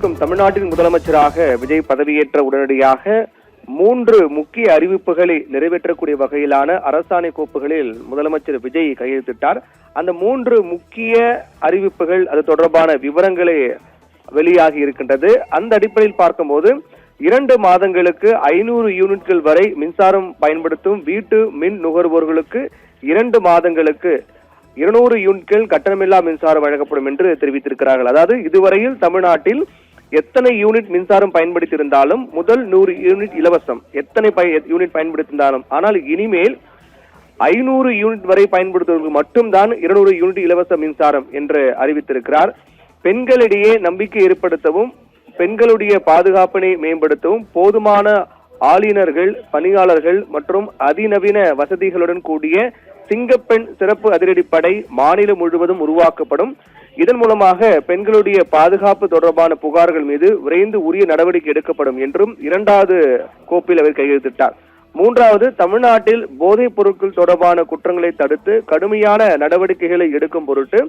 வரவிருக்கும் தமிழ்நாட்டின் முதலமைச்சராக விஜய் பதவியேற்ற உடனடியாக 3 முக்கிய அறிவிப்புகளை நிறைவேற்றக்கூடிய வகையிலான அரசாணை கோப்புகளில் முதலமைச்சர் விஜய் கையெழுத்திட்டார். அந்த 3 முக்கிய அறிவிப்புகள் அது தொடர்பான விவரங்களை வெளியாகி இருக்கின்றது. அந்த அடிப்படையில் பார்க்கும்போது 2 மாதங்களுக்கு 500 யூனிட்கள் வரை மின்சாரம் பயன்படுத்தும் வீட்டு மின் நுகர்வோர்களுக்கு 2 மாதங்களுக்கு 200 யூனிட்கள் கட்டணமில்லா மின்சாரம் வழங்கப்படும் என்று தெரிவித்திருக்கிறார்கள். அதாவது இதுவரையில் தமிழ்நாட்டில் எத்தனை யூனிட் மின்சாரம் பயன்படுத்தியிருந்தாலும் முதல் 100 யூனிட் இலவசம், எத்தனை யூனிட் பயன்படுத்தியிருந்தாலும். ஆனால் இனிமேல் 500 யூனிட் வரை பயன்படுத்துவதற்கு மட்டும்தான் 200 யூனிட் இலவச மின்சாரம் என்று அறிவித்திருக்கிறார். பெண்களிடையே நம்பிக்கை ஏற்படுத்தவும் பெண்களுடைய பாதுகாப்பினை மேம்படுத்தவும் போதுமான ஆளுநர்கள், பணியாளர்கள் மற்றும் அதிநவீன வசதிகளுடன் கூடிய சிங்கப்பெண் சிறப்பு அதிரடிப்படை மாநிலம் முழுவதும் உருவாக்கப்படும். இதன் மூலமாக பெண்களுடைய பாதுகாப்பு தொடர்பான புகார்கள் மீது விரைந்து உரிய நடவடிக்கை எடுக்கப்படும் என்றும் 2வது கோப்பில் அவர் கையெழுத்திட்டார். 3வது, தமிழ்நாட்டில் போதைப் பொருட்கள் தொடர்பான குற்றங்களை தடுத்து கடுமையான நடவடிக்கைகளை எடுக்கும் பொருட்டு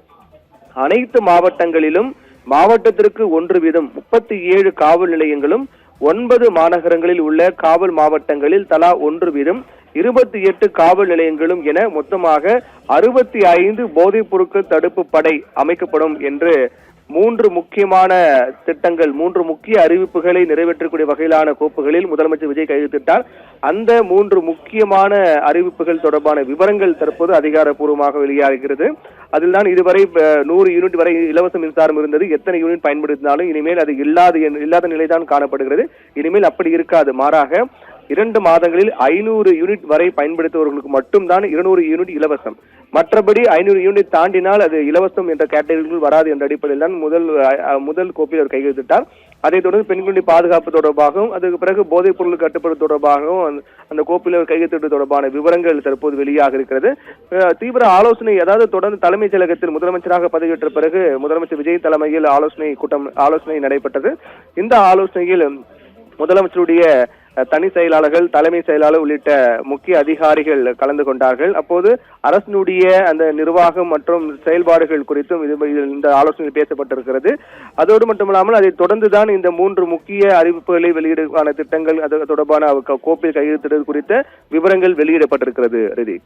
அனைத்து மாவட்டங்களிலும் மாவட்டத்திற்கு 1 வீதம் 37 காவல் நிலையங்களும் 9 மாநகரங்களில் உள்ள காவல் மாவட்டங்களில் தலா 1 வீதம் 28 காவல் நிலையங்களும் என மொத்தமாக 65 போதைப் பொருட்கள் தடுப்பு படை அமைக்கப்படும் என்று 3 முக்கியமான திட்டங்கள், 3 முக்கிய அறிவிப்புகளை நிறைவேற்றக்கூடிய வகையிலான கோப்புகளில் முதலமைச்சர் விஜய் கையெழுத்திட்டார். அந்த 3 முக்கியமான அறிவிப்புகள் தொடர்பான விவரங்கள் தற்போது அதிகாரப்பூர்வமாக வெளியாகிறது. அதில் தான் இதுவரை 100 யூனிட் வரை இலவச மின்சாரம் இருந்தது. எத்தனை யூனிட் பயன்படுத்தினாலும் இனிமேல் அது இல்லாத நிலைதான் காணப்படுகிறது. இனிமேல் அப்படி இருக்காது. மாறாக 2 மாதங்களில் 500 யூனிட் வரை பயன்படுத்துபவர்களுக்கு மட்டும்தான் 200 யூனிட் இலவசம். மற்றபடி 500 யூனிட் தாண்டினால் அது இலவசம் என்ற கேட்டகரிக்குள் வராது என்ற அடிப்படையில் தான் முதல் கோப்பில் அவர் கையெழுத்திட்டார். அதைத் தொடர்ந்து பெண்களுடைய பாதுகாப்பு தொடர்பாகவும் அதுக்கு பிறகு போதைப் பொருள் கட்டுப்பாடு தொடர்பாகவும் அந்த கோப்பில் அவர் கையெழுத்திட்டு தொடர்பான விவரங்கள் தற்போது வெளியாக இருக்கிறது. தீவிர ஆலோசனை, அதாவது தொடர்ந்து தலைமைச் செயலகத்தில் முதலமைச்சராக பதவியேற்ற பிறகு முதலமைச்சர் விஜய் தலைமையில் ஆலோசனை நடைபெற்றது. இந்த ஆலோசனையில் முதலமைச்சருடைய தனி செயலாளர்கள், தலைமை செயலாளர் உள்ளிட்ட முக்கிய அதிகாரிகள் கலந்து கொண்டார்கள். அப்போது அரசினுடைய அந்த நிர்வாகம் மற்றும் செயல்பாடுகள் குறித்தும் இந்த ஆலோசனையில் பேசப்பட்டிருக்கிறது. அதோடு மட்டுமல்லாமல் அதை தொடர்ந்துதான் இந்த 3 முக்கிய அறிவிப்புகளை வெளியிடுவதற்கான திட்டங்கள் அது தொடர்பான கோப்பில் கையெழுத்திடுவது குறித்த விவரங்கள் வெளியிடப்பட்டிருக்கிறது. ரிதி.